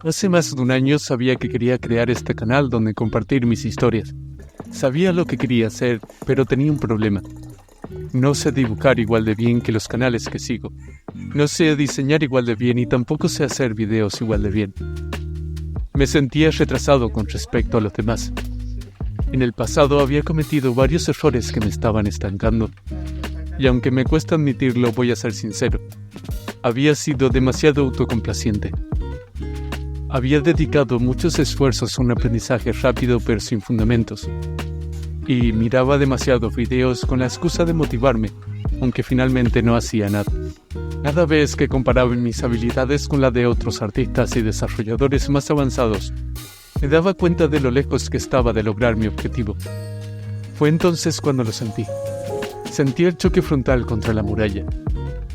Hace más de un año sabía que quería crear este canal donde compartir mis historias. Sabía lo que quería hacer, pero tenía un problema. No sé dibujar igual de bien que los canales que sigo. No sé diseñar igual de bien y tampoco sé hacer videos igual de bien. Me sentía retrasado con respecto a los demás. En el pasado había cometido varios errores que me estaban estancando. Y aunque me cuesta admitirlo, voy a ser sincero. Había sido demasiado autocomplaciente. Había dedicado muchos esfuerzos a un aprendizaje rápido pero sin fundamentos. Y miraba demasiados videos con la excusa de motivarme, aunque finalmente no hacía nada. Cada vez que comparaba mis habilidades con las de otros artistas y desarrolladores más avanzados, me daba cuenta de lo lejos que estaba de lograr mi objetivo. Fue entonces cuando lo sentí. Sentí el choque frontal contra la muralla.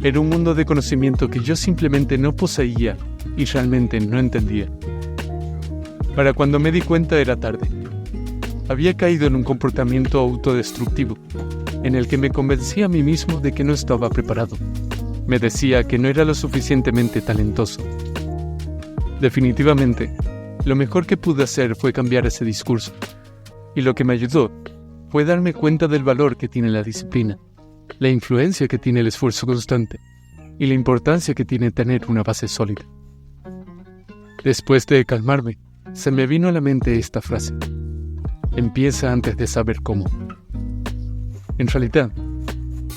Era un mundo de conocimiento que yo simplemente no poseía y realmente no entendía. Para cuando me di cuenta era tarde. Había caído en un comportamiento autodestructivo, en el que me convencía a mí mismo de que no estaba preparado. Me decía que no era lo suficientemente talentoso. Definitivamente, lo mejor que pude hacer fue cambiar ese discurso. Y lo que me ayudó fue darme cuenta del valor que tiene la disciplina, la influencia que tiene el esfuerzo constante y la importancia que tiene tener una base sólida. Después de calmarme, se me vino a la mente esta frase: empieza antes de saber cómo. En realidad,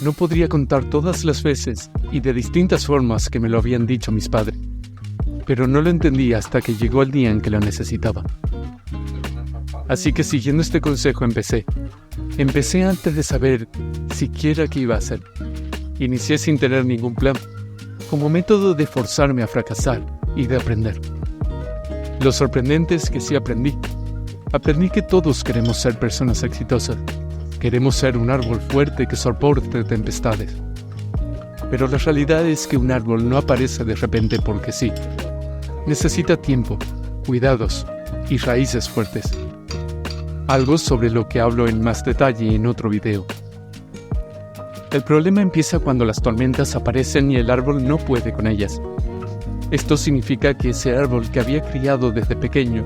no podría contar todas las veces y de distintas formas que me lo habían dicho mis padres, pero no lo entendí hasta que llegó el día en que lo necesitaba. Así que siguiendo este consejo empecé antes de saber siquiera qué iba a hacer. Inicié sin tener ningún plan, como método de forzarme a fracasar y de aprender. Lo sorprendente es que sí aprendí. Aprendí que todos queremos ser personas exitosas. Queremos ser un árbol fuerte que soporte tempestades. Pero la realidad es que un árbol no aparece de repente porque sí. Necesita tiempo, cuidados y raíces fuertes. Algo sobre lo que hablo en más detalle en otro video. El problema empieza cuando las tormentas aparecen y el árbol no puede con ellas. Esto significa que ese árbol que había criado desde pequeño,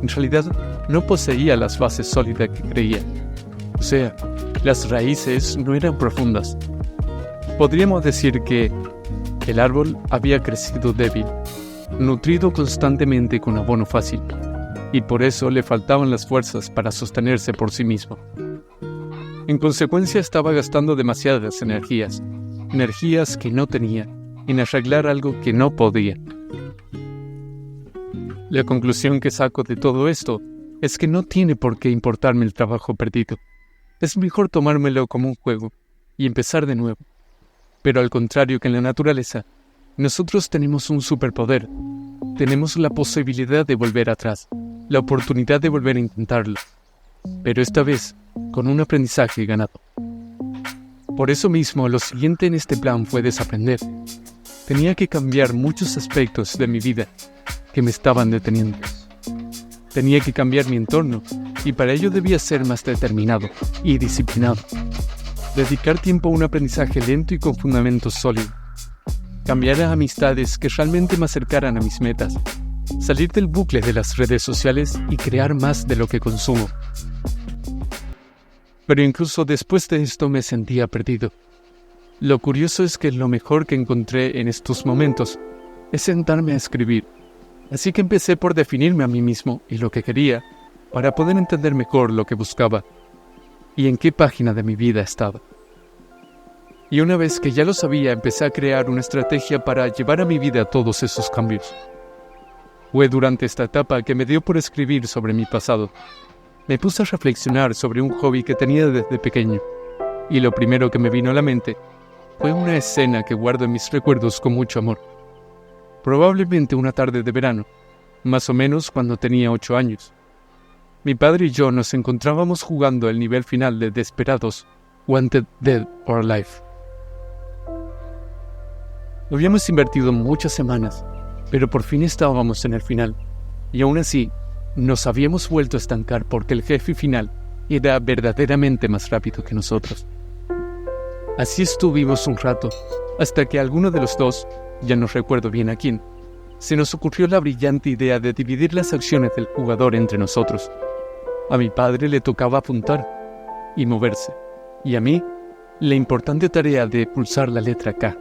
en realidad no poseía las bases sólidas que creía. O sea, las raíces no eran profundas. Podríamos decir que el árbol había crecido débil, nutrido constantemente con abono fácil, y por eso le faltaban las fuerzas para sostenerse por sí mismo. En consecuencia estaba gastando demasiadas energías que no tenía, en arreglar algo que no podía. La conclusión que saco de todo esto es que no tiene por qué importarme el trabajo perdido. Es mejor tomármelo como un juego y empezar de nuevo. Pero al contrario que en la naturaleza, nosotros tenemos un superpoder. Tenemos la posibilidad de volver atrás, la oportunidad de volver a intentarlo, pero esta vez con un aprendizaje ganado. Por eso mismo, lo siguiente en este plan fue desaprender. Tenía que cambiar muchos aspectos de mi vida que me estaban deteniendo. Tenía que cambiar mi entorno y para ello debía ser más determinado y disciplinado. Dedicar tiempo a un aprendizaje lento y con fundamentos sólidos. Cambiar a amistades que realmente me acercaran a mis metas. Salir del bucle de las redes sociales y crear más de lo que consumo. Pero incluso después de esto me sentía perdido. Lo curioso es que lo mejor que encontré en estos momentos es sentarme a escribir. Así que empecé por definirme a mí mismo y lo que quería, para poder entender mejor lo que buscaba y en qué página de mi vida estaba. Y una vez que ya lo sabía, empecé a crear una estrategia para llevar a mi vida todos esos cambios. Fue durante esta etapa que me dio por escribir sobre mi pasado. Me puse a reflexionar sobre un hobby que tenía desde pequeño, y lo primero que me vino a la mente fue una escena que guardo en mis recuerdos con mucho amor. Probablemente una tarde de verano, más o menos cuando tenía 8 años. Mi padre y yo nos encontrábamos jugando el nivel final de Desperados, Wanted Dead or Alive. Habíamos invertido muchas semanas, pero por fin estábamos en el final, y aún así, nos habíamos vuelto a estancar porque el jefe final era verdaderamente más rápido que nosotros. Así estuvimos un rato, hasta que a alguno de los dos, ya no recuerdo bien a quién, se nos ocurrió la brillante idea de dividir las acciones del jugador entre nosotros. A mi padre le tocaba apuntar y moverse, y a mí la importante tarea de pulsar la letra K,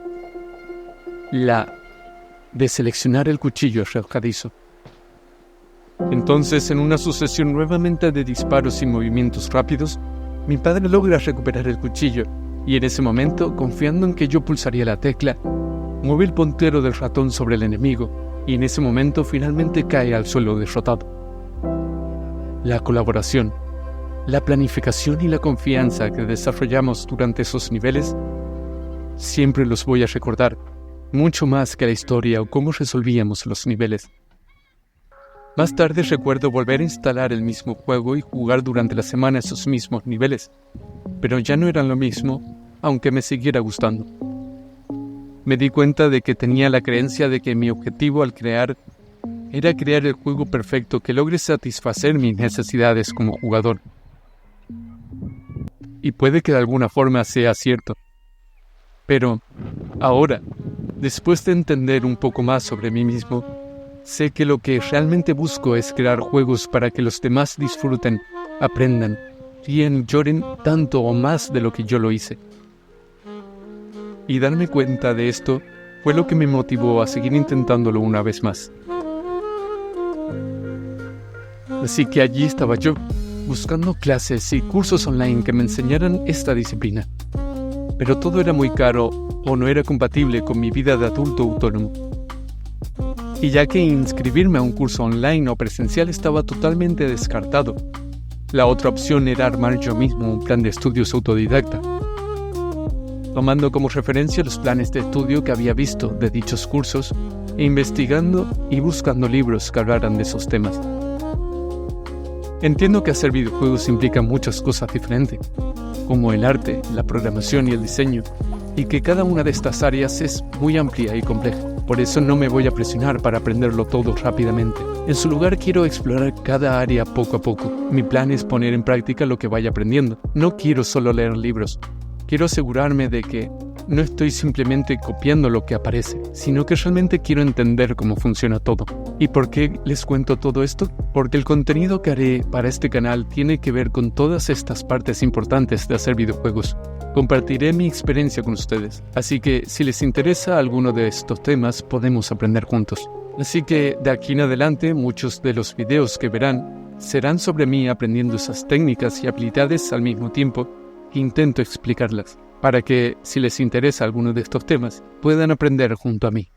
la de seleccionar el cuchillo arrojadizo. Entonces, en una sucesión nuevamente de disparos y movimientos rápidos, mi padre logra recuperar el cuchillo, y en ese momento, confiando en que yo pulsaría la tecla, mueve el puntero del ratón sobre el enemigo, y en ese momento finalmente cae al suelo derrotado. La colaboración, la planificación y la confianza que desarrollamos durante esos niveles, siempre los voy a recordar, mucho más que la historia o cómo resolvíamos los niveles. Más tarde recuerdo volver a instalar el mismo juego y jugar durante la semana esos mismos niveles, pero ya no eran lo mismo, aunque me siguiera gustando. Me di cuenta de que tenía la creencia de que mi objetivo al crear era crear el juego perfecto que logre satisfacer mis necesidades como jugador. Y puede que de alguna forma sea cierto. Pero ahora, después de entender un poco más sobre mí mismo, sé que lo que realmente busco es crear juegos para que los demás disfruten, aprendan, ríen, lloren tanto o más de lo que yo lo hice. Y darme cuenta de esto fue lo que me motivó a seguir intentándolo una vez más. Así que allí estaba yo, buscando clases y cursos online que me enseñaran esta disciplina. Pero todo era muy caro o no era compatible con mi vida de adulto autónomo. Y ya que inscribirme a un curso online o presencial estaba totalmente descartado, la otra opción era armar yo mismo un plan de estudios autodidacta, tomando como referencia los planes de estudio que había visto de dichos cursos e investigando y buscando libros que hablaran de esos temas. Entiendo que hacer videojuegos implica muchas cosas diferentes, como el arte, la programación y el diseño, y que cada una de estas áreas es muy amplia y compleja. Por eso no me voy a presionar para aprenderlo todo rápidamente. En su lugar quiero explorar cada área poco a poco. Mi plan es poner en práctica lo que vaya aprendiendo. No quiero solo leer libros. Quiero asegurarme de que no estoy simplemente copiando lo que aparece, sino que realmente quiero entender cómo funciona todo. ¿Y por qué les cuento todo esto? Porque el contenido que haré para este canal tiene que ver con todas estas partes importantes de hacer videojuegos. Compartiré mi experiencia con ustedes, así que si les interesa alguno de estos temas, podemos aprender juntos. Así que de aquí en adelante, muchos de los videos que verán serán sobre mí aprendiendo esas técnicas y habilidades al mismo tiempo que intento explicarlas, para que, si les interesa alguno de estos temas, puedan aprender junto a mí.